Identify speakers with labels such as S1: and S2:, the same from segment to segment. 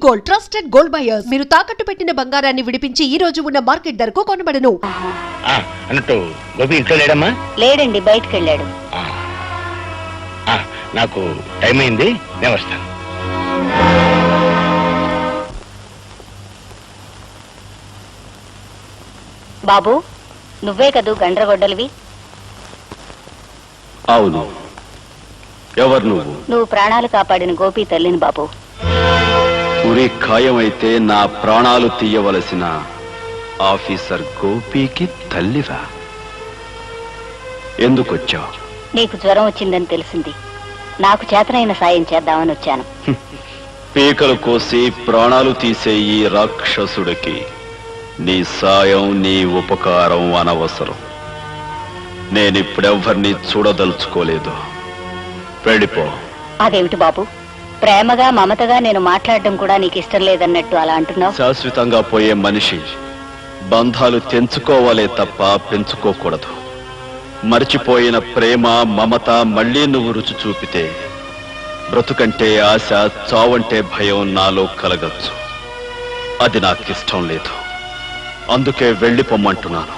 S1: Gold, trusted gold buyers. మీరు తాకట్టు పెట్టిన బంగారాన్ని విడిపించి ఈ రోజు ఉన్న మార్కెట్ ధరకు కొనబడను.
S2: అన్నట్టు గోపి ఇంట్లో లేడమ్మా?
S3: లేడండి, బయటకు వెళ్ళాడు.
S2: నాకు టైం అయింది, నేను వస్తాను.
S3: బాబు, నువ్వే కదూ గండ్రగొడ్డలివి?
S4: అవును. ఎవరు నువ్వు?
S3: నువ్వు ప్రాణాలు కాపాడిన గోపి తల్లిని బాబు.
S4: ఉరి ఖాయమైతే నా ప్రాణాలు తీయవలసిన ఆఫీసర్ గోపికి తల్లివా? ఎందుకొచ్చావు?
S3: నీకు జ్వరం వచ్చిందని తెలిసింది. నాకు చేతనైన సాయం చేద్దామని వచ్చాను.
S4: పీకలు కోసి ప్రాణాలు తీసే ఈ రాక్షసుడికి నీ సాయం, నీ ఉపకారం అనవసరం. నేనిప్పుడెవ్వరినీ చూడదలుచుకోలేదు. వెళ్ళిపో.
S3: అదేమిటి బాబు, ప్రేమగా మమతగా నేను మాట్లాడడం కూడా నీకు ఇష్టం లేదన్నట్టు అలా అంటున్నావు?
S4: శాశ్వతంగా పోయే మనిషి బంధాలు తెంచుకోవాలే తప్ప పెంచుకోకూడదు. మరిచిపోయిన ప్రేమ, మమత మళ్లీ నువ్వు రుచి చూపితే బ్రతుకంటే ఆశ, చావంటే భయం నాలో కలగచ్చు. అది నాకిష్టం లేదు. అందుకే వెళ్ళిపోమ్మంటున్నాను.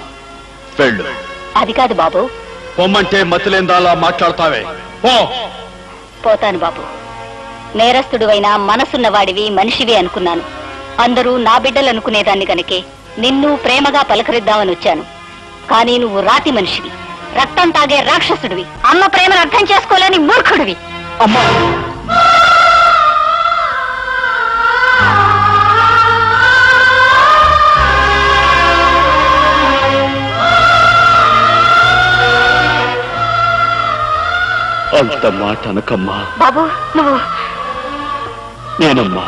S4: వెళ్ళు.
S3: అది కాదు బాబు.
S4: పొమ్మంటే మతిలేందాలా మాట్లాడతావే? పో.
S3: పోతాను బాబు. నేరస్తుడివైనా మనసున్నవాడివి, మనిషివి అనుకున్నాను. అందరూ నా బిడ్డలు అనుకునేదాన్ని కనుకే నిన్ను ప్రేమగా పలకరిద్దామని వచ్చాను. కానీ నువ్వు రాతి మనిషివి, రక్తం తాగే రాక్షసుడివి, అమ్మ ప్రేమను అర్థం చేసుకోలేని మూర్ఖుడివి.
S4: అమ్మా, అంత మాట అనకమ్మా.
S3: బాబు, నువ్వు?
S4: నేనమ్మా,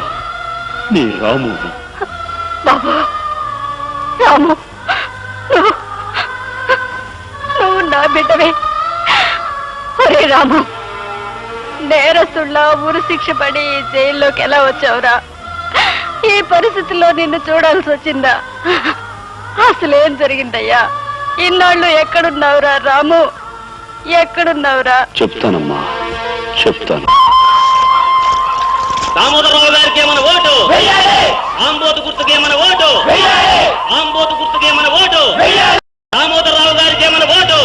S4: నీ రాముని.
S3: బాబు, రాము, నువ్వు నా బిడ్డవే. ఒరే రాము, నేరస్తుళ్ళ ఉరి శిక్ష పడి జైల్లోకి ఎలా వచ్చావురా? ఈ పరిస్థితుల్లో నిన్ను చూడాల్సి వచ్చిందా? అసలేం జరిగిందయ్యా? ఇన్నాళ్ళు ఎక్కడున్నావురా రాము? ఎక్కడున్నావురా?
S4: చెప్తానమ్మా, చెప్తాను.
S2: దామోదరరావు గారికి ఏమైనా ఓటు? ఆంబోతు గుర్తుకి ఏమైనా ఓటు? ఆంబోతు గుర్తుకి ఏమైనా ఓటు? దామోదరరావు గారికి ఏమైనా ఓటు?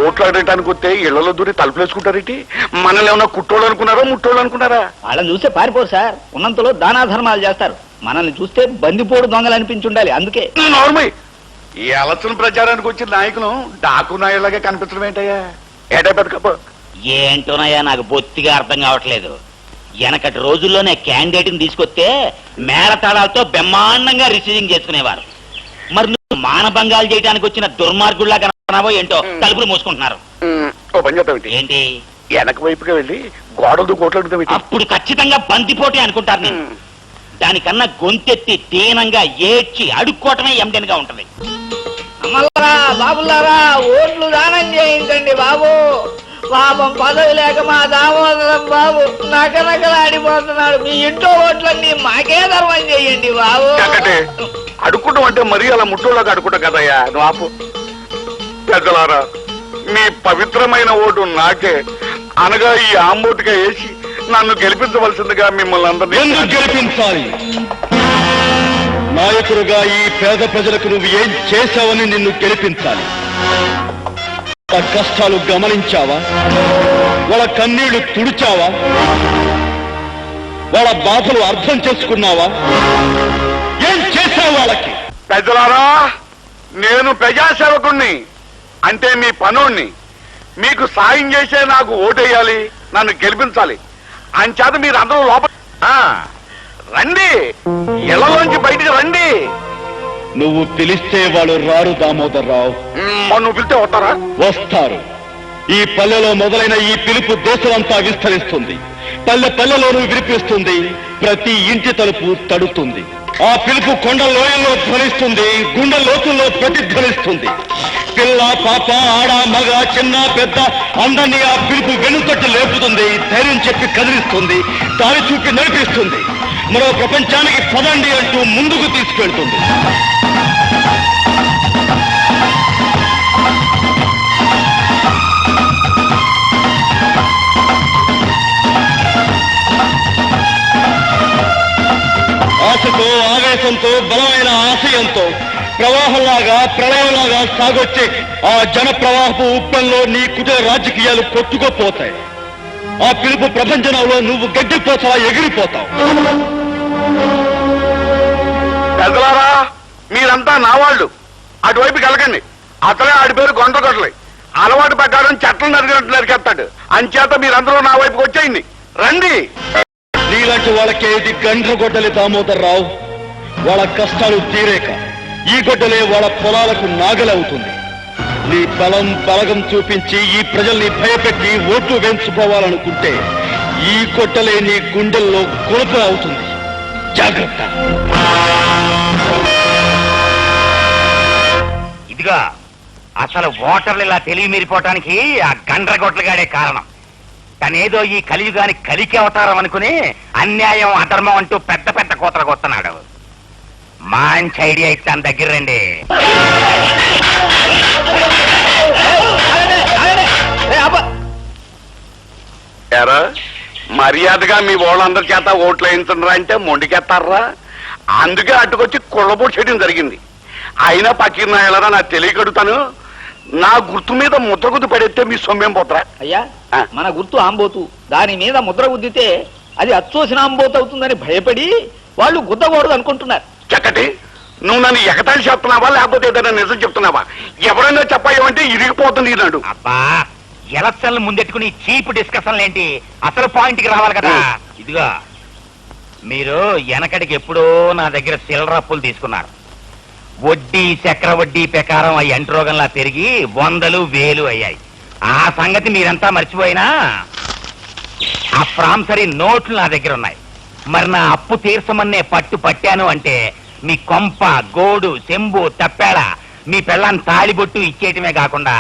S5: ఓట్లు అడగటానికి వస్తే ఇళ్లలో దూరి తలుపులేసుకుంటారేంటి? మనల్ని ఏమన్నా కుట్టోళ్ళు అనుకున్నారా, ముట్టోళ్ళు అనుకున్నారా?
S6: వాళ్ళని చూస్తే పారిపోరు సార్. ఉన్నంతలో దానా ధర్మాలు చేస్తారు. మనల్ని చూస్తే బందిపోడు దొంగలు అనిపించుండాలి. అందుకే
S5: నార్మల్ ఈ ఎలక్షన్ ప్రచారానికి వచ్చిన నాయకులు డాకు నాయలాగే కనిపించడం ఏంటయ్యా? ఏటా పెద్దకప్ప
S6: ఏంటోనయ్యా, నాకు బొత్తిగా అర్థం కావట్లేదు. వెనకటి రోజుల్లోనే క్యాండిడేట్ని తీసుకొస్తే మేళతాళాలతో బ్రహ్మాండంగా రిసీవింగ్ చేసుకునేవారు. మరి నువ్వు మానభంగాలు చేయడానికి వచ్చిన దుర్మార్గుల్లా కనబో ఏంటో తలుపులు మూసుకుంటున్నారు.
S5: ఓ పని చేద్దాం
S6: ఏంటి?
S5: వెనక వైపుగా వెళ్ళి గోడలు కోట్లాడుతాం.
S6: అప్పుడు ఖచ్చితంగా బంతిపోటే అనుకుంటారు. నేను దానికన్నా గొంతెత్తి దీనంగా ఏడ్చి అడుక్కోవటమే ఎండెన్గా ఉంటది. అమ్మలారా, బాబులారా, ఓట్లు దానం చేయించండి బాబు. పాపం పదవి లేక మా దామోదరం బాబు నకనకలాడిపోతున్నాడు. మీ ఇంట్లో ఓట్లన్నీ మాకే ధర్మం చేయండి బాబు.
S5: అడుక్కుంటాం అంటే మరీ అలా ముట్టోళ్ళగా అడుక్కుంటాం కదయ్యా. నువ్వు ఆపు. పెద్దలారా, మీ పవిత్రమైన ఓటు నాకే, అనగా ఈ ఆంబోటుగా వేసి నన్ను గెలిపించవలసిందిగా మిమ్మల్ని అందరినీ.
S4: ఎందుకు గెలిపించాలి? నాయకుడుగా ఈ పేద ప్రజలకు నువ్వు ఏం చేశావని నిన్ను గెలిపించాలి. వాళ్ళ కష్టాలు గమనించావా? వాళ్ళ కన్నీళ్లు తుడిచావా? వాళ్ళ బాధలు అర్థం చేసుకున్నావా? ఏం చేశావు వాళ్ళకి?
S5: పెద్దలారా, నేను ప్రజాసేవకుణ్ణి, అంటే మీ పనోణ్ణి. మీకు సాయం చేసే నాకు ఓటేయాలి, నన్ను గెలిపించాలి. అంచేత మీరు అందరూ లోపల రండి, ఇళ్లలోంచి బయటికి రండి.
S4: నువ్వు పిలిస్తే వాళ్ళు రారు దామోదర్రావు.
S5: నువ్వు పిలిస్తే వస్తారా?
S4: వస్తారు. ఈ పల్లెలో మొదలైన ఈ పిలుపు దేశమంతా విస్తరిస్తుంది. పల్లె పల్లెలోనూ వినిపిస్తుంది. ప్రతి ఇంటి తలుపు తడుతుంది. ఆ పిలుపు కొండ లోయల్లో ధ్వనిస్తుంది, గుండె లోతుల్లో ప్రతిధ్వనిస్తుంది. పిల్ల, పాప, ఆడ, మగ, చిన్న, పెద్ద అందరినీ ఆ పిలుపు వెనుతట్టు లేపుతుంది. ధైర్యం చెప్పి కదిలిస్తుంది, దారి చూపి నడిపిస్తుంది. మరో ప్రపంచానికి పదండి అంటూ ముందుకు తీసుకెళ్తుంది. ఆశతో, ఆవేశంతో, బలమైన ఆశయంతో ప్రవాహంలాగా, ప్రళయంలాగా సాగొచ్చే ఆ జన ప్రవాహపు ఉప్పంలో నీ కుటీర రాజకీయాలు కొట్టుకుపోతాయి. ఆ పిలుపు ప్రపంచంలో నువ్వు గడ్డిపోతావా, ఎగిరిపోతావు.
S5: పెద్దలారా, మీరంతా నా వాళ్ళు. అటువైపుకి వెళ్ళకండి. అతలే ఆడి పేరు గొంటగొట్టలే. అలవాటు ప్రకారం చెట్లు నరికినట్టు నరికేస్తాడు. అంచేత మీరందరూ నా వైపుకి వచ్చేయండి. రండి.
S4: నీలాంటి వాళ్ళకే ఇది గండ్రగొడ్డలి దామోదర్రావు. వాళ్ళ కష్టాలు తీరేక ఈ గొడ్డలే వాళ్ళ పొలాలకు నాగలవుతుంది. నీ బలం బలగం చూపించి ఈ ప్రజల్ని భయపెట్టి ఓట్లు వేయించుకోవాలనుకుంటే ఈ గొడ్డలే నీ గుండెల్లో కొలుపు అవుతుంది. జాగ్రత్త.
S6: ఇదిగా అసలు ఓటర్లు ఇలా తెలివి మీరిపోవటానికి ఆ గండ్రగొడ్లగాడే కారణం. తనేదో ఈ కలియుగాని కలికి అవతారం అనుకుని అన్యాయం, అధర్మం అంటూ పెద్ద పెద్ద కోతలకు వస్తున్నాడు. మంచి ఐడియా ఇస్తాను, దగ్గర రండి.
S5: ఎరా, మర్యాదగా మీ వాళ్ళందరి చేత ఓట్లు వేయించరా అంటే మొండికెత్తారా. అందుకే అట్టుకొచ్చి కుళ్ళబోటు చేయడం జరిగింది. అయినా పక్కన వెళ్ళరా నాకు తెలియకడుతాను. నా గుర్తు మీద ముద్ర గుద్దు పడేస్తే మీ సొమ్మేం పోతారా?
S6: అయ్యా, మన గుర్తు ఆంబోతు. దాని మీద ముద్ర గుద్దితే అది అచ్చోసిన ఆంబోతు అవుతుందని భయపడి వాళ్ళు గుద్దకూడదు అనుకుంటున్నారు.
S5: చక్కటి, నువ్వు నన్ను ఎగతాళి చెప్తున్నావా లేకపోతే ఏదైనా నిజం చెప్తున్నావా? ఎవరైనా చెప్పాయంటే ఇరిగిపోతుంది నాడు.
S6: అబ్బా, ఎలక్షన్లు ముందెట్టుకుని చీప్ డిస్కషన్లు ఏంటి? అసలు పాయింట్కి రావాలి కదా. ఇదిగా మీరు వెనకడికి ఎప్పుడో నా దగ్గర చిల్లర అప్పులు తీసుకున్నారు. వడ్డీ, చక్ర వడ్డీ ప్రకారం ఆ ఎంట్రోగంలా పెరిగి 100,000, 1000 అయ్యాయి. ఆ సంగతి మీరంతా మర్చిపోయినా ఆ ప్రాంసరీ నోట్లు నా దగ్గర ఉన్నాయి. మరి నా అప్పు తీర్చమన్నే పట్టు పట్టాను అంటే మీ కొంప, గోడు, చెంబు, తప్పాడ, మీ పిల్లని తాళిబొట్టు ఇచ్చేయటమే కాకుండా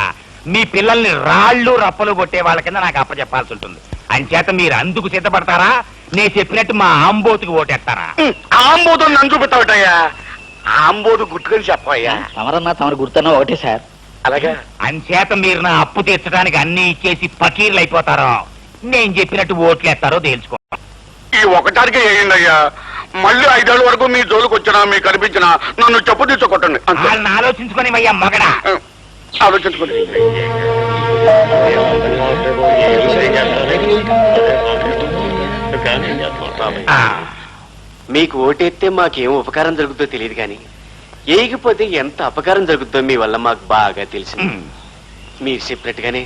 S6: మీ పిల్లల్ని రాళ్ళు రప్పలు కొట్టే వాళ్ళ కింద నాకు అప్పచెప్పాల్సి ఉంటుంది. అంచేత మీరు అందుకు సిద్ధపడతారా? నేను చెప్పినట్టు మా ఆంబోతుకి ఓటేస్తారా?
S5: ఆంబోతు నన్ను చూపెట్టావటయ్యా. ఆంబోతు గుర్తుకొని చెప్పయ్యా.
S6: తమరన్నా తమరు గుర్తున్నా ఒకటే సార్.
S5: అలాగా?
S6: అంచేత మీరు నా అప్పు తీర్చడానికి అన్ని ఇచ్చేసి పకీర్లు అయిపోతారో, నేను చెప్పినట్టు ఓట్లేస్తారో తేల్చుకో.
S5: ఈ ఒకటానికి వేయండి అయ్యా. మళ్ళీ 5 ఏళ్ళ వరకు మీ జోలికి వచ్చినా మీకు కనిపించినా నన్ను చెప్పు తీసుకోకండి.
S6: వాళ్ళని ఆలోచించుకొని అయ్యా మగడా.
S5: ఆలోచించుకోండి.
S7: మీకు ఓటేస్తే మాకేం ఉపకారం జరుగుతుందో తెలియదు కానీ ఏగిపోతే ఎంత అపకారం జరుగుతుందో మీ వల్ల మాకు బాగా తెలిసింది. మీరు చెప్పినట్టుగానే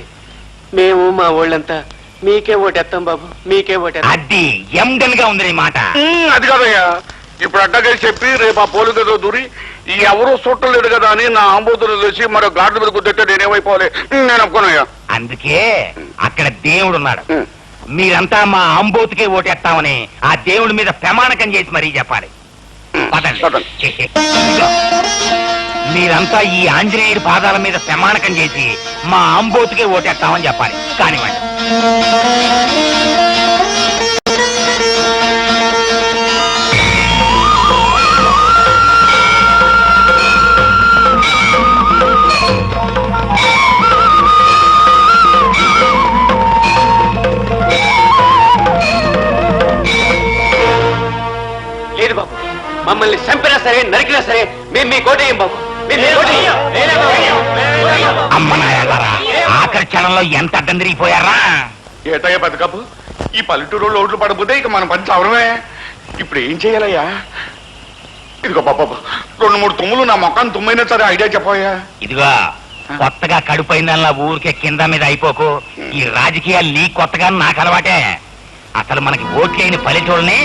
S7: మేము మా వాళ్ళంతా మీకే ఓటేస్తాం బాబు, మీకే ఓటేస్తాం.
S6: అది ఎండల్ గా ఉంది నీ మాట.
S5: అది కాదయ్యా, ఇప్పుడు అడ్డగా చెప్పి రేపు ఆ పోలు గదో దూరి ఎవరూ చూడలేదు కదా అని నా ఆంబోతులు తెలిసి మరో గాడ్ల మీద కుదిరితే నేనేమైపోవాలి? నేను ఒప్పుకోనయ్యా.
S6: అందుకే అక్కడ దేవుడు ఉన్నాడు. మీరంతా మా ఆంబోతుకే ఓటేస్తామని ఆ దేవుడి మీద ప్రమాణకం చేసి మరీ చెప్పాలి. మీరంతా ఈ ఆంజనేయుడి పాదాల మీద ప్రమాణకం చేసి మా ఆంబోతుకే ఓటేస్తామని చెప్పాలి. కానివ్వండి.
S7: లేదు బాబు, మమ్మల్ని చంపినా సరే నరికినా సరే మేము మీ కోటేయం బాబు.
S6: అమ్మ నాయలారా, ఆఖరి క్షణంలో ఎంత అడ్డం తిరిగిపోయారా?
S5: ఏటయ్యా బతుకప్పు, ఈ పల్లెటూరు ఓట్లు పడబోతే ఇక మన పని చవరమే. ఇప్పుడు ఏం చేయాలయ్యా? ఇదిగో బాబా, 2-3 తుమ్ములు నా మొక్కను తుమ్మైనా సరే ఐడియా చెప్పయ్యా.
S6: ఇదిగో కొత్తగా కడుపైందల్లా ఊరికే కింద మీద అయిపోకు. ఈ రాజకీయాలు నీ కొత్తగా నాకు అలవాటే. అసలు మనకి ఓట్లేని పల్లెటూళ్ళని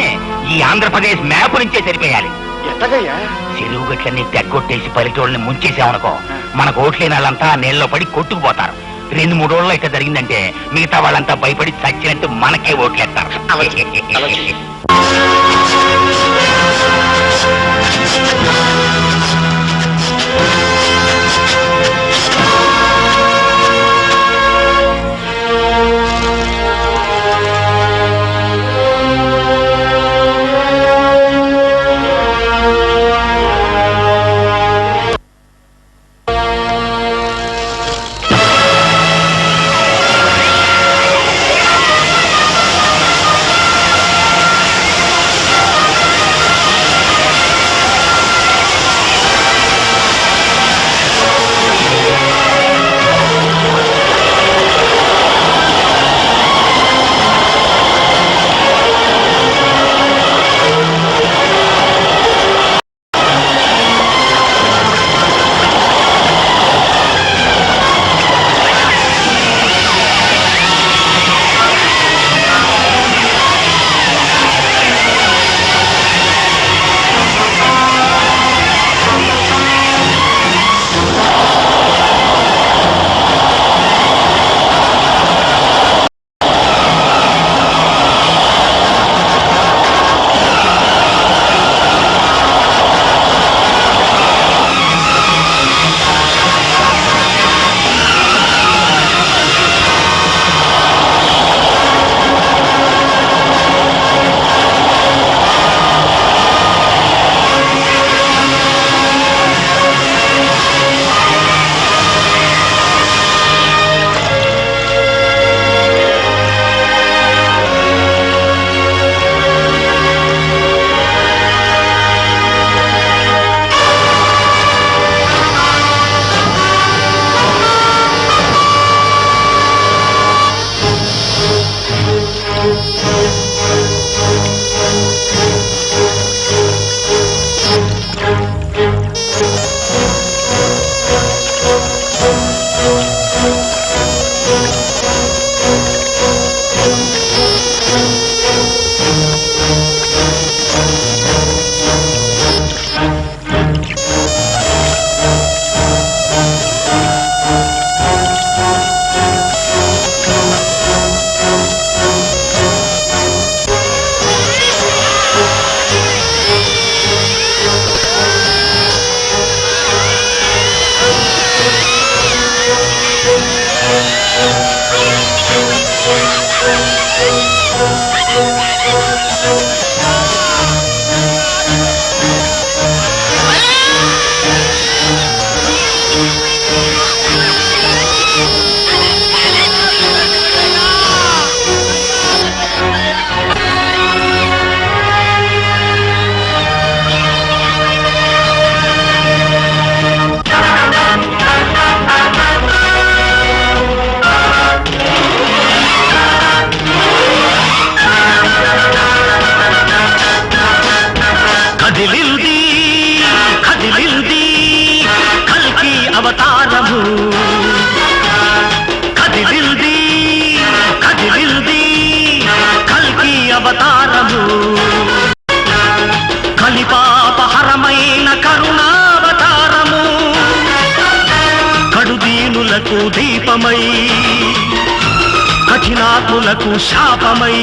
S6: ఈ ఆంధ్రప్రదేశ్ మ్యాప్ నుంచే సరిపోయాలి.
S5: ఎట్టగయ్యా?
S6: చెరువు గట్లన్నీ తెగ్గొట్టేసి పల్లెటూళ్ళని ముంచేసామనుకో, మనకు ఓట్లేని వాళ్ళంతా నీళ్ళలో పడి కొట్టుకుపోతారు. 2-3 రోజుల్లో ఇట్లా జరిగిందంటే మిగతా వాళ్ళంతా భయపడి చచ్చినట్టు మనకే ఓట్లేస్తారు.
S8: అవతారము కదిలింది కదిలింది కల్కి అవతారము కలిపాపహరమైన కరుణావతారము కడుదీనులకు దీపమై కఠినాత్ములకు శాపమై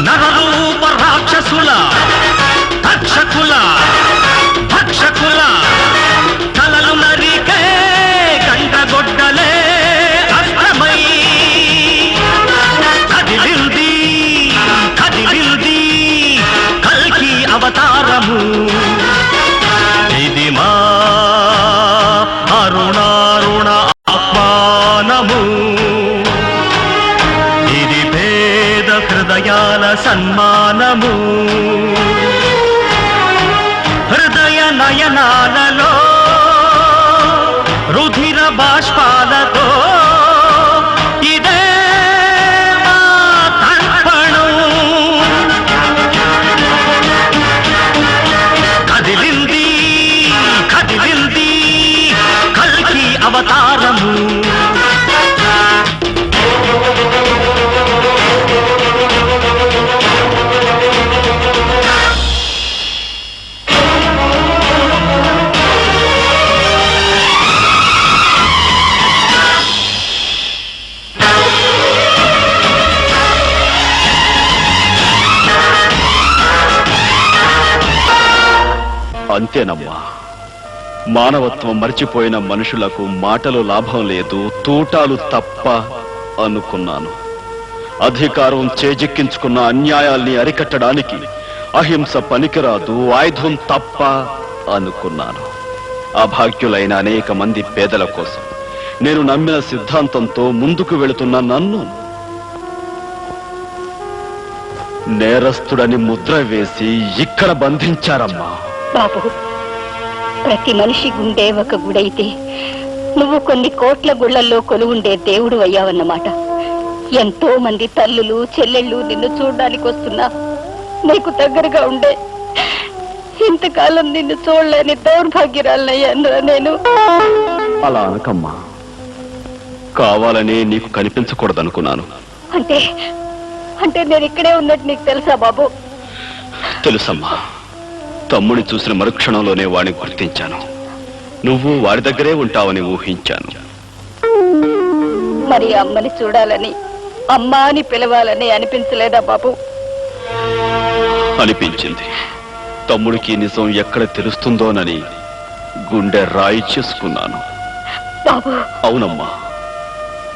S8: నరరూప రాక్షసుల తక్షకుల భక్షకుల తలలు నరికే గంటగొడ్డలే అస్త్రమై కదిలింది కదిలింది కల్కి అవతారము ఇది మా అరుణారుణ ఆహ్వానము ఇది పేద హృదయాల సన్మానము హృదయ నయనాలలో రుధిర బాష్పాలతో ఇదే మా తర్పణం కదిలింది కదిలింది కల్కి అవతారము
S4: అంతేనమ్మా, మానవత్వం మర్చిపోయిన మనుషులకు మాటలు లాభం లేదు, తూటాలు తప్ప అనుకున్నాను. అధికారం చేజిక్కించుకున్న అన్యాయాల్ని అరికట్టడానికి అహింస పనికిరాదు, ఆయుధం తప్ప అనుకున్నాను. అభాగ్యులైన అనేక మంది పేదల కోసం నేను నమ్మిన సిద్ధాంతంతో ముందుకు వెళుతున్న నన్ను నేరస్తుడని ముద్ర వేసి ఇక్కడ బంధించారమ్మా.
S3: బాబు, ప్రతి మనిషి గుండె ఒక గుడైతే నువ్వు కొన్ని కోట్ల గుళ్లల్లో కొలువుండే దేవుడు అయ్యావన్నమాట. ఎంతో మంది తల్లులు చెల్లెళ్ళు నిన్ను చూడడానికి వస్తున్నా నీకు దగ్గరగా ఉండే ఇంతకాలం నిన్ను చూడలేని దౌర్భాగ్యురాలయ్యాను నేను.
S4: అలా అనకమ్మా, కావాలనే నీకు కనిపించకూడదనుకున్నాను.
S3: అంటే అంటే నేను ఇక్కడే ఉన్నట్టు నీకు తెలుసా బాబు?
S4: తెలుసమ్మా, తమ్ముని చూసిన మరుక్షణంలోనే వాడిని గుర్తించాను. నువ్వు వాడి దగ్గరే ఉంటావని ఊహించాను.
S3: మరి అమ్మని చూడాలని, అమ్మా అని పిలవాలని అనిపించలేదా బాబు?
S4: అనిపించింది. తమ్ముడికి నిజం ఎక్కడ తెలుస్తుందోనని గుండె రాయి చేసుకున్నాను.
S3: బాబు,
S4: అవునమ్మా,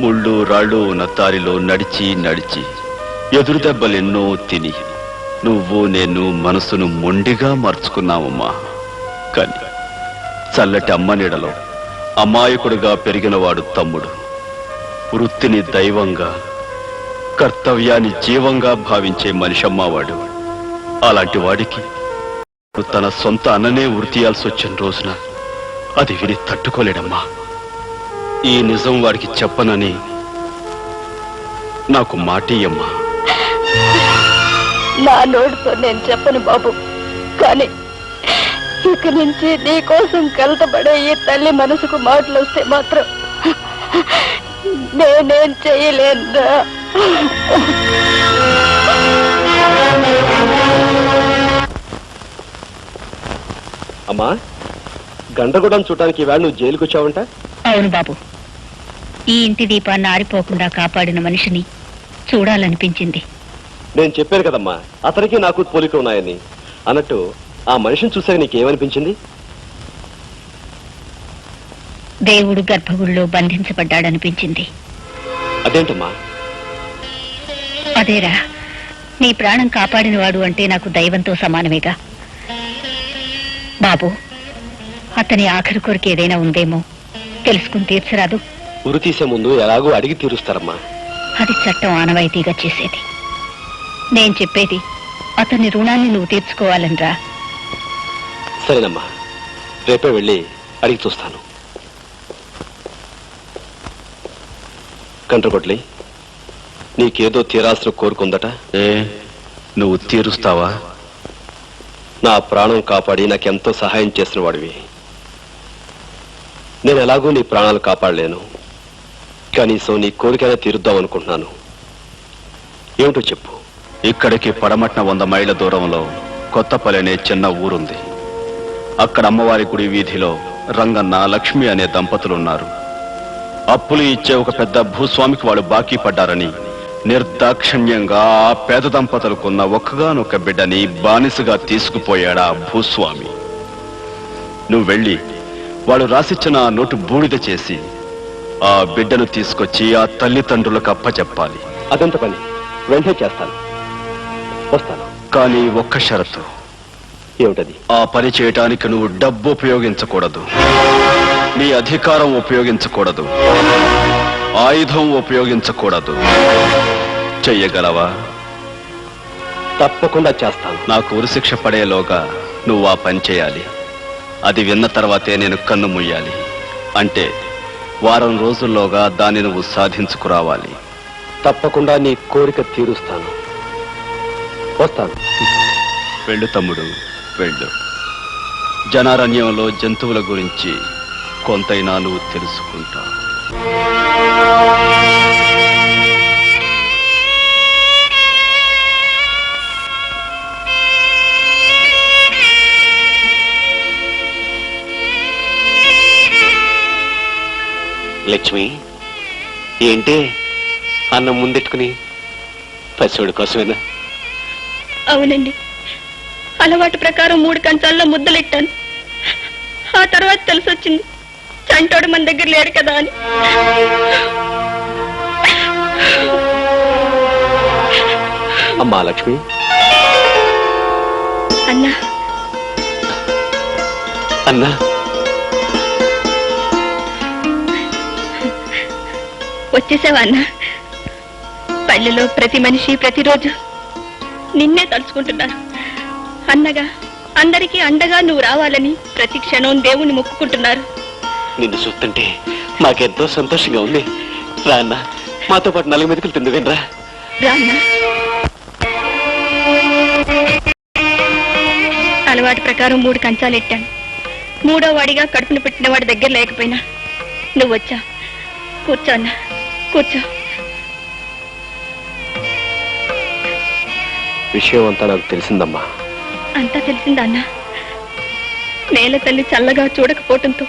S4: ముళ్ళు రాళ్ళు ఉన్న దారిలో నడిచి నడిచి ఎదురు దెబ్బలెన్నో తిని నువ్వు నేను మనసును మొండిగా మార్చుకున్నావమ్మా. కానీ చల్లటి అమ్మ నీడలో అమాయకుడుగా పెరిగినవాడు తమ్ముడు. వృత్తిని దైవంగా, కర్తవ్యాన్ని జీవంగా భావించే మనిషమ్మవాడు. అలాంటి వాడికి తన సొంత అన్ననే వృత్తియాల్సి వచ్చిన రోజున అది విని తట్టుకోలేడమ్మా. ఈ నిజం వాడికి చెప్పనని నాకు మాటియమ్మా.
S3: నా నోటితో నేను చెప్పను బాబు, కానీ ఇక నుంచి నీ కోసం కలతపడే ఈ తల్లి మనసుకు మాటలు వస్తే మాత్రం నేనేం చేయలేదా?
S7: అమ్మా, గండ్రగూడెం చూడటానికి ఈవేళ నువ్వు జైలుకి వచ్చావంట?
S9: అవును బాబు, ఈ ఇంటి దీపాన్ని ఆరిపోకుండా కాపాడిన మనిషిని చూడాలనిపించింది.
S7: నేను చెప్పాను కదమ్మా, అతనికి నాకు పోలిక ఉన్నాయని. అన్నట్టు ఆ మనిషిని చూసాక నీకేమనిపించింది?
S9: దేవుడు గర్భగుడిలో బంధించబడ్డాడనిపించింది.
S7: అదేంటమ్మా?
S9: అదేరా, నీ ప్రాణం కాపాడినవాడు అంటే నాకు దైవంతో సమానమేగా బాబు. అతని ఆఖరి కోరిక ఏదైనా ఉందేమో తెలుసుకుని తీర్చరాదు?
S7: ఉరి తీసే ముందు ఎలాగో అడిగి తీరుస్తారమ్మా.
S9: అది చట్టం ఆనవాయితీగా చేసేది. నేను చెప్పేది అతని రుణాన్ని నువ్వు తీర్చుకోవాలనరా.
S7: సరేనమ్మా, రేపే వెళ్ళి అడిగి చూస్తాను. కంట్రగొడ్లి, నీకేదో తీరాల్సిన కోరుకుందట.
S4: నువ్వు తీరుస్తావా?
S7: నా ప్రాణం కాపాడి నాకెంతో సహాయం చేసిన వాడివి.
S4: నేను ఎలాగో నీ ప్రాణాలు కాపాడలేను, కనీసం నీ కోరికైనా తీరుద్దాం అనుకుంటున్నాను. ఏమిటో చెప్పు. ఇక్కడికి పడమట్న 100 మైళ్ళ దూరంలో కొత్తపల్లి అనే చిన్న ఊరుంది. అక్కడ అమ్మవారి గుడి వీధిలో రంగన్న, లక్ష్మి అనే దంపతులున్నారు. అప్పులు ఇచ్చే ఒక పెద్ద భూస్వామికి వాళ్ళు బాకీ పడ్డారని నిర్దాక్షిణ్యంగా ఆ పేద దంపతులకున్న ఒక్కగానొక్క బిడ్డని బానిసగా తీసుకుపోయాడా భూస్వామి. నువ్వు వెళ్ళి వాళ్ళు రాసిచ్చిన ఆ నోటు బూడిద చేసి ఆ బిడ్డను తీసుకొచ్చి ఆ తల్లిదండ్రులకు అప్పచెప్పాలి. అదంత పని వెంటనే చేస్తాను, వస్తాను. కానీ ఒక్క షరతు. ఏమిటది? ఆ పని చేయటానికి నువ్వు డబ్బు ఉపయోగించకూడదు, నీ అధికారం ఉపయోగించకూడదు, ఆయుధం ఉపయోగించకూడదు. చెయ్యగలవా? తప్పకుండా చేస్తాను. నాకు ఉరిశిక్ష పడేలోగా నువ్వు ఆ పని చేయాలి. అది విన్న తర్వాతే నేను కన్ను ముయ్యాలి. అంటే వారం రోజుల్లోగా దాన్ని నువ్వు సాధించుకురావాలి. తప్పకుండా నీ కోరిక తీరుస్తాను, వస్తాను. వెళ్ళు తమ్ముడు, వెళ్ళు. జనారణ్యంలో జంతువుల గురించి కొంతైనా నువ్వు తెలుసుకుంటావు.
S7: లక్ష్మి, ఏంటి అన్నం ముందెట్టుకుని పసివాడి కోసమేనా?
S9: అవునండి, అలవాటు ప్రకారం 3 కంచాల్లో ముద్దలెట్టాను. ఆ తర్వాత తెలిసొచ్చింది చంటోడు మన దగ్గర లేడు కదా అని.
S4: అమ్మా లక్ష్మి.
S9: అన్నా
S7: అన్నా,
S9: వచ్చేసావా అన్నా? పల్లెలో ప్రతి మనిషి ప్రతిరోజు నిన్నే తలుచుకుంటున్నారు. అన్నగా అందరికీ అండగా నువ్వు రావాలని ప్రతి క్షణం దేవుణ్ణి మొక్కుకుంటున్నారు.
S7: నిన్ను చూస్తుంటే మాకెంతో సంతోషంగా ఉంది. రా అన్నా, మాతో పాటు 4 మెతుకులు తిందువేనరా.
S9: రా అన్నా. అలవాటు ప్రకారం 3 కంచాలు ఎట్టాను. 3వ వాడిగా కడుపును పెట్టిన వాడి దగ్గర లేకపోయినా నువ్వు వచ్చా. కూర్చో అన్నా, కూర్చో.
S4: విషయం అంతా నాకు తెలిసిందమ్మా.
S9: అంతా తెలిసిందా అన్నా? నేల తల్లి చల్లగా చూడకపోవటంతో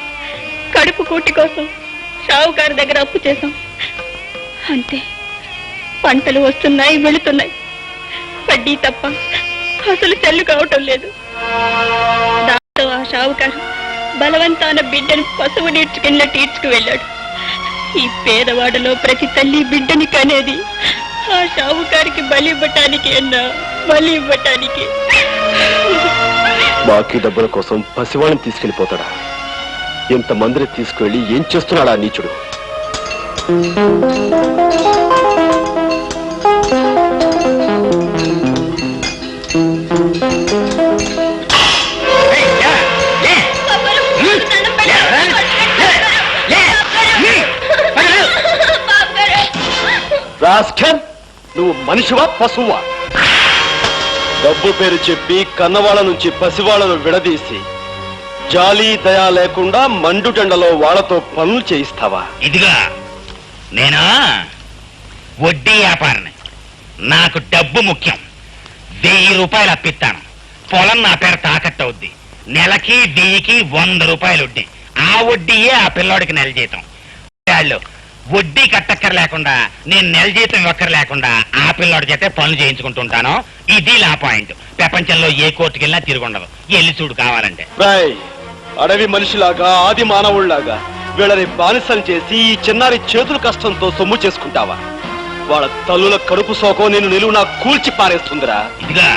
S9: కడుపు కూటి కోసం షావుకారు దగ్గర అప్పు చేశాం. అంతే, పంటలు వస్తున్నాయి, వెళుతున్నాయి. వడ్డీ తప్ప అసలు చెల్లు కావటం లేదు. దాంతో ఆ షావుకారు బలవంతాన బిడ్డను పశువు నీడ్చుకెళ్ళినట్టు ఈడ్చుకు వెళ్ళాడు. ఈ పేదవాడలో ప్రతి తల్లి బిడ్డని కనేది ఆ షావుకారికి బలి ఇవ్వటానికి అన్నా, బలి ఇవ్వటానికి.
S4: బాకీ డబ్బుల కోసం పసివాళ్ళని తీసుకెళ్లిపోతాడా? ఇంతమందిని తీసుకువెళ్ళి ఏం చేస్తున్నాడా నీచుడు? రాస్కల్, నువ్వు మనిషివా పశువా? డబ్బు పేరు చెప్పి కన్నవాళ్ళ నుంచి పసివాళ్లను విడదీసి జాలి దయా లేకుండా మండుటెండలో వాళ్లతో పనులు చేయిస్తావా?
S6: ఇదిగా నేను వడ్డీ వ్యాపారిని. నాకు డబ్బు ముఖ్యం. 1000 రూపాయలు అప్పిస్తాను. పొలం నా పేరు తాకట్టు అవుద్ది. నెలకి 1000కి 100 రూపాయలు వడ్డీ. ఆ వడ్డీయే ఆ పిల్లోడికి నెల జీతం. వాళ్ళు వడ్డీ కట్టక్కర లేకుండా, నేను నెల జీతం ఇవ్వక్కర లేకుండా ఆ పిల్లోడి చేతే పనులు చేయించుకుంటుంటాను. ఇది నా పాయింట్. ప్రపంచంలో ఏ కోర్టుకి వెళ్ళినా తిరుగుండదు. ఎల్లి చూడు కావాలంటే.
S4: అడవి మనిషిలాగా, ఆది మానవుళ్లాగా వీళ్ళని బానిసలు చేసి ఈ చిన్నారి చేతుల కష్టంతో సొమ్ము చేసుకుంటావా? వాళ్ళ తల్లుల కడుపు సోకం నేను నిలువునా కూల్చి పారేస్తుందిరా.
S6: ఇదిగా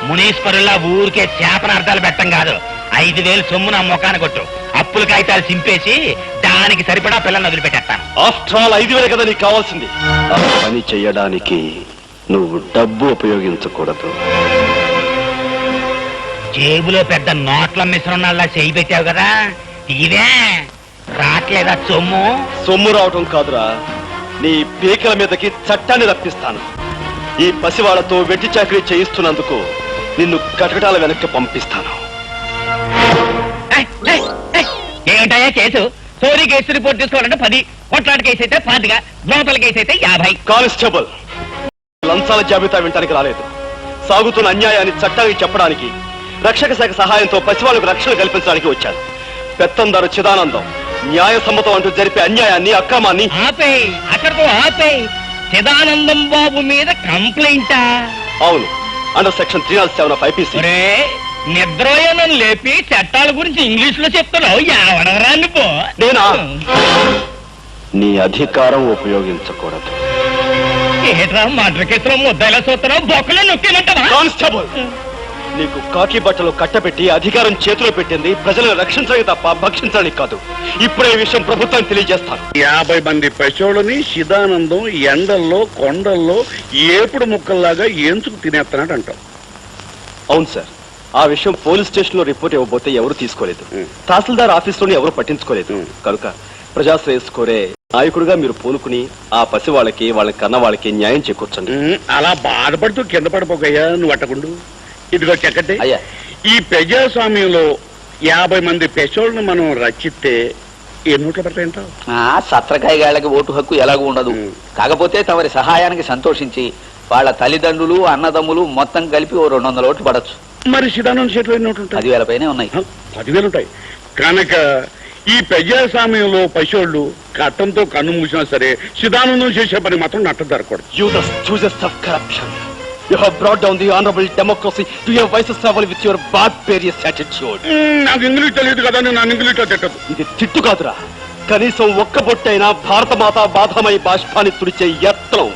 S6: మునీశ్వరుల్లా ఊరికే చేపనార్థాలు పెట్టం కాదు. 5000 సొమ్ము నా ముఖాన్ని కొట్టు. అప్పుల కాగితాలు చింపేసి దానికి సరిపడా పిల్లల్ని వదిలిపెట్టేస్తాను.
S4: ఆఫ్టర్ ఆల్ 5000 కదా నీకు కావాల్సింది. ఆ పని చెయ్యడానికి నువ్వు డబ్బు ఉపయోగించకూడదు.
S6: జేబులో పెద్ద నోట్ల మిశ్రణాల్లా చేయి పెట్టావు కదా, ఇదే రాట్లేదా సొమ్ము?
S4: సొమ్ము రావటం కాదురా, నీ పీకల మీదకి చట్టాన్ని రప్పిస్తాను. ఈ పసివాళ్లతో వెట్టి చాకరీ చేయిస్తున్నందుకు నిన్ను కటకటాల వెనక్కి పంపిస్తాను.
S6: ఏమిటయ్యా కేసు? చోరీ కేసు రిపోర్ట్ తీసుకోవాలంటే 10, కొట్లాట కేసు అయితే 25, దోతల కేసు అయితే 50.
S4: కానిస్టేబుల్, లంచాల జాబితా వింటానికి రాలేదు. సాగుతున్న అన్యాయాన్ని చట్టానికి చెప్పడానికి, రక్షక శాఖ సహాయంతో పసివాళ్లకు రక్షణ కల్పించడానికి వచ్చాను. పెత్తందారు చిదానందం న్యాయసమ్మతం అంటూ జరిపే అన్యాయాన్ని, అక్రమాన్ని
S6: ఆపేయ్, అక్కడితో ఆపేయ్. చిదానందం బాబు మీద కంప్లైంటా?
S4: అవును, అండర్ సెక్షన్ 307 of IPC.
S6: ఒరే, నిద్రయోనం లేపి చట్టాల గురించి ఇంగ్లీష్ లో చెప్తున్నావు. ఎవడరా నువ్వు?
S4: నేనా? నీ అధికారం ఉపయోగించకూడదు.
S6: ఏట్రా మర్డర్ కేసులో ముద్దాయిలా చూస్తున్నావు? బొక్కలో నొక్కేమంటావా?
S4: కానిస్టేబుల్, నీకు కాకి బట్టలు కట్టబెట్టి అధికారం చేతిలో పెట్టింది ప్రజలను రక్షించడానికి తప్ప భక్షించడానికి కాదు. ఇప్పుడే ఈ విషయం ప్రభుత్వానికి తెలియజేస్తాను.
S5: 50 మంది పశువులని శిదానందం ఎండల్లో కొండల్లో ఏపుడు ముక్కల్లాగా ఏంచుకు తినేస్తున్నాడు అంటావు.
S4: అవును సార్, ఆ విషయం పోలీస్ స్టేషన్ లో రిపోర్ట్ ఇవ్వబోతే ఎవరు తీసుకోలేదు. తహసీల్దార్ ఆఫీసులోని ఎవరు పట్టించుకోలేదు. కనుక ప్రజాశ్రేయస్ కోరే నాయకుడిగా మీరు పూనుకుని ఆ పసి వాళ్ళకి, వాళ్ళ కన్న వాళ్ళకి న్యాయం చేకూర్చండి.
S5: అలా బాధపడుతూ కింద పడిపోకయ్యా, నువ్వు అట్టకుండు. ఇదిగో చెక్కటి,
S7: అయ్యా.
S5: ఈ ప్రజాస్వామ్యంలో 50 మంది పెసోళ్ళను మనం రచిస్తే ఎన్ని నోట్లు పడతాయంటావు?
S10: సత్రకాయగాళ్ళకి ఓటు హక్కు ఎలాగూ ఉండదు. కాకపోతే తమరి సహాయానికి సంతోషించి వాళ్ళ తల్లిదండ్రులు, అన్నదమ్ములు మొత్తం కలిపి 200 ఓట్లు పడచ్చు.
S5: మరి శిదానంద చేతిలో ఎన్ని నోట్లు ఉంటాయి?
S10: 10,000 పైనే ఉన్నాయి.
S5: 10,000 ఉంటాయి. కనుక ఈ ప్రజాస్వామ్యంలో పశువులు కట్టంతో కన్ను మూసినా సరే శిదానందం చేసే పని మాత్రం నట్ట జరగకూడదు.
S4: You the stooges of corruption. You have brought down the honorable democracy to your vices level with your barbarous attitude.
S5: నాకు ఇంగ్లీష్ తెలియదు కదా, నేను ఇంగ్లీష్ లో తిట్టదు.
S4: ఇది తిట్టు కాదురా, కనీసం ఒక్క బొట్టైనా భారత మాత బాధమై బాష్పాన్ని తుడిచే యత్నం.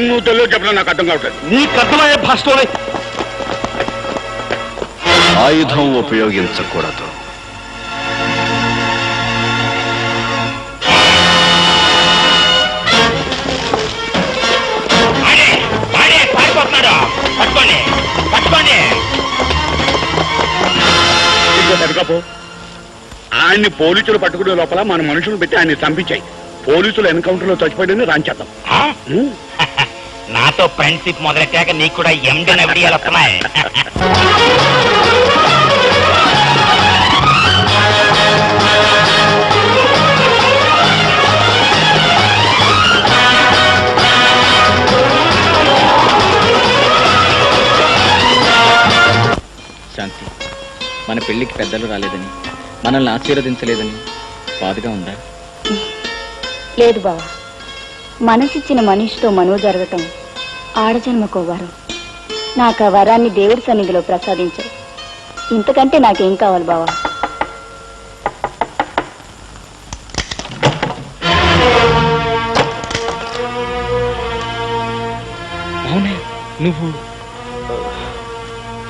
S5: నువ్వు తెలుగు చెప్పినా నాకు అర్థం కావట్లేదు.
S4: నీకు అర్థమయ్యే భాషలోనే. ఆయుధం ఉపయోగించకూడదు.
S5: ఆయన్ని పోలీసులు పట్టుకునే లోపల మన మనుషులు పెట్టి ఆయన్ని చంపించాయి. పోలీసులు ఎన్కౌంటర్ లో చచ్చిపోయిందని రాంచేద్దాం.
S6: నాతో ఫ్రెండ్షిప్ మొదలెట్టాక నీకు కూడా ఎండన విడియాలు వస్తున్నాయి.
S10: శాంతి, మన పెళ్లికి పెద్దలు రాలేదని, మనల్ని ఆశీర్వదించలేదని బాధగా ఉందా?
S3: లేదు బావా, మనసిచ్చిన మనిషితో మనువ జరగటం ఆడజన్మకో వరం. నాకు ఆ వరాన్ని దేవుడి సన్నిధిలో ప్రసాదించావు. ఇంతకంటే నాకేం కావాలి బావా?
S10: అవునే, నువ్వు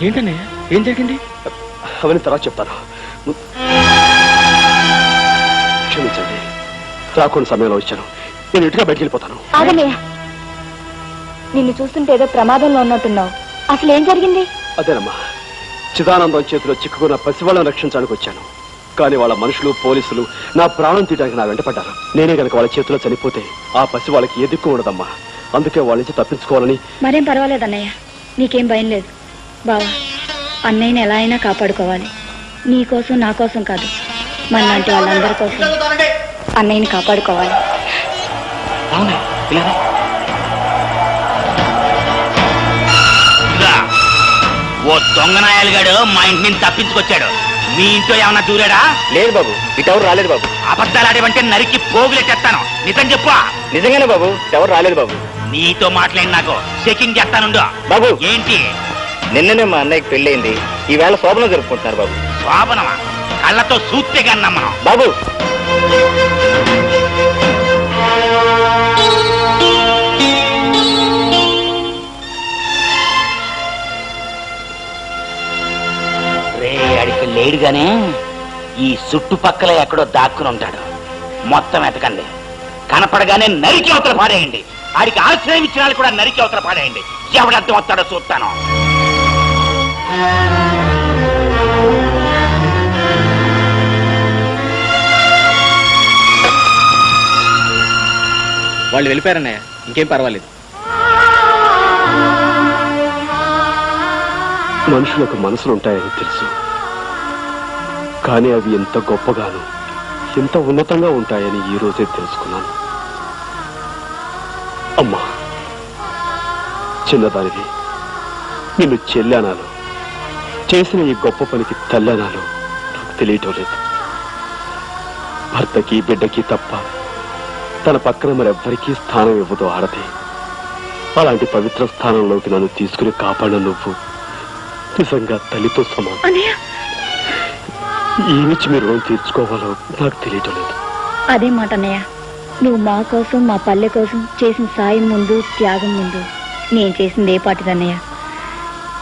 S10: ఏంటనే? ఏం జరిగింది?
S4: అవన్నీ తర్వాత చెప్తాను. క్షమించండి, రాకుండా సమయంలో వచ్చాను. నేను ఇటుగా బయటికి వెళ్ళిపోతాను.
S3: ఆగనయ్య, నిన్ను చూస్తుంటే ఏదో ప్రమాదంలో ఉన్నట్టున్నావు. అసలు ఏం జరిగింది?
S4: అదేనమ్మా, చిదానందం చేతిలో చిక్కుకున్న పసివాళ్ళను రక్షించడానికి వచ్చాను. కానీ వాళ్ళ మనుషులు, పోలీసులు నా ప్రాణం తీయడానికి నా వెంట పడ్డారు. నేనే కనుక వాళ్ళ చేతిలో చనిపోతే ఆ పసి వాళ్ళకి ఏ దిక్కు ఉండదమ్మా. అందుకే వాళ్ళ నుంచి తప్పించుకోవాలని.
S9: మరేం పర్వాలేదు అన్నయ్య, నీకేం భయం లేదు. బావా, అన్నయ్యని ఎలా అయినా కాపాడుకోవాలి. నీ కోసం, నా కోసం కాదు, మనలాంటి వాళ్ళందరి కోసం అన్నయ్యని కాపాడుకోవాలి.
S10: అవునా?
S6: ఓ దొంగనాయాలుగాడు మా ఇంటి నుంచి తప్పించుకొచ్చాడు. మీ ఇంట్లో ఏమన్నా దూరాడా?
S10: లేదు బాబు, ఇటెవరు రాలేదు బాబు.
S6: అబద్ధాలు ఆడేవంటే నరికి పోగులెట్టేస్తాను. నిజం చెప్పు.
S10: నిజంగానే బాబు, ఎవరు రాలేదు బాబు.
S6: నీతో మాట్లాడి నాకు చెకింగ్ చేస్తానుండు.
S10: బాబు,
S6: ఏంటి?
S10: నిన్ననే మా అన్నయ్యకి పెళ్ళయింది. ఈవేళ శోభనం జరుపుకుంటున్నారు బాబు.
S6: శోభనమా? కళ్ళతో చూస్తే కన్నా మనం.
S10: బాబు,
S6: రే, అడికి లేడుగానే ఈ చుట్టుపక్కల ఎక్కడో దాక్కుని ఉంటాడు. మొత్తం ఎతకండి. కనపడగానే నరికి అవతల పాడేయండి. ఆడికి ఆశ్రయం ఇచ్చిన వాళ్ళు కూడా నరికి అవతల పాడేయండి. ఎవడర్థం వస్తాడో చూస్తాను.
S10: వాళ్ళు వెళ్ళిపోయారన్నయ్య, ఇంకేం పర్వాలేదు.
S4: మనుషులకు మనసులు ఉంటాయని తెలుసు, కానీ అవి ఎంత గొప్పగానో ఇంత ఉన్నతంగా ఉంటాయని ఈ రోజే తెలుసుకున్నాను. అమ్మా, చిన్నదానివి, నిన్ను చెల్లెనాలో చేసిన ఈ గొప్ప పనికి తల్లనాలో నాకు తెలియటం లేదు. భర్తకి బిడ్డకి తప్ప తన పక్కన మరెవ్వరికీ స్థానం ఇవ్వదు ఆడది. అలాంటి పవిత్ర స్థానంలోకి నన్ను తీసుకుని కాపాడిన నువ్వు నిజంగా తల్లితో సమానం. ఏమిచ్చి మీరు రుణం తీర్చుకోవాలో నాకు తెలియటం లేదు.
S9: అదే మాట అన్నయ్య, నువ్వు మా కోసం మా పల్లె కోసం చేసిన సాయం ముందు త్యాగం ముందు నేను చేసింది ఏ పాటిదన్నయ్య.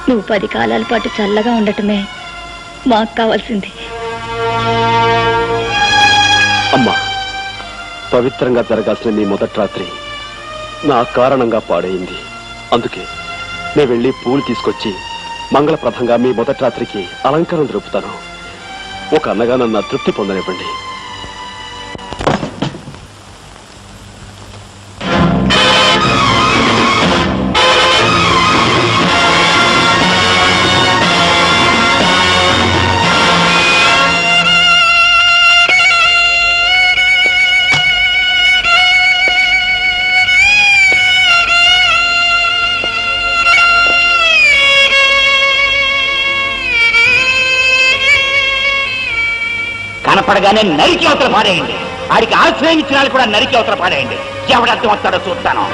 S9: నువ్వు 10 కాలాల పాటు చల్లగా ఉండటమే మాకు కావాల్సింది.
S4: అమ్మా, పవిత్రంగా జరగాల్సిన మీ మొదటి రాత్రి నా కారణంగా పాడైంది. అందుకే నేను వెళ్ళి పూలు తీసుకొచ్చి మంగళప్రదంగా మీ మొదటి రాత్రికి అలంకారం జరుపుతాను. ఒక అన్నగా నన్ను తృప్తి పొందనివ్వండి.
S6: కనపడగానే నరికి అవతల పాడేయండి. ఆడికి ఆశ్రయం ఇచ్చిన వాళ్ళు కూడా నరికి అవతల పాడేయండి. ఎవడర్థం వస్తాడో చూస్తాను.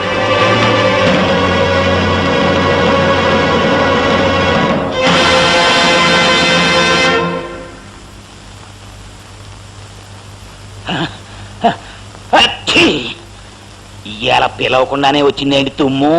S6: ఇలా పిలవకుండానే వచ్చిందేంటి తుమ్ము?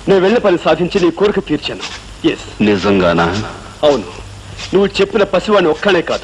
S4: నేను వెళ్ళే పని సాధించి నీ కోరిక తీర్చాను.
S5: నిజంగానా?
S4: అవును, నువ్వు చెప్పిన పసివాడిని ఒక్కనే కాదు,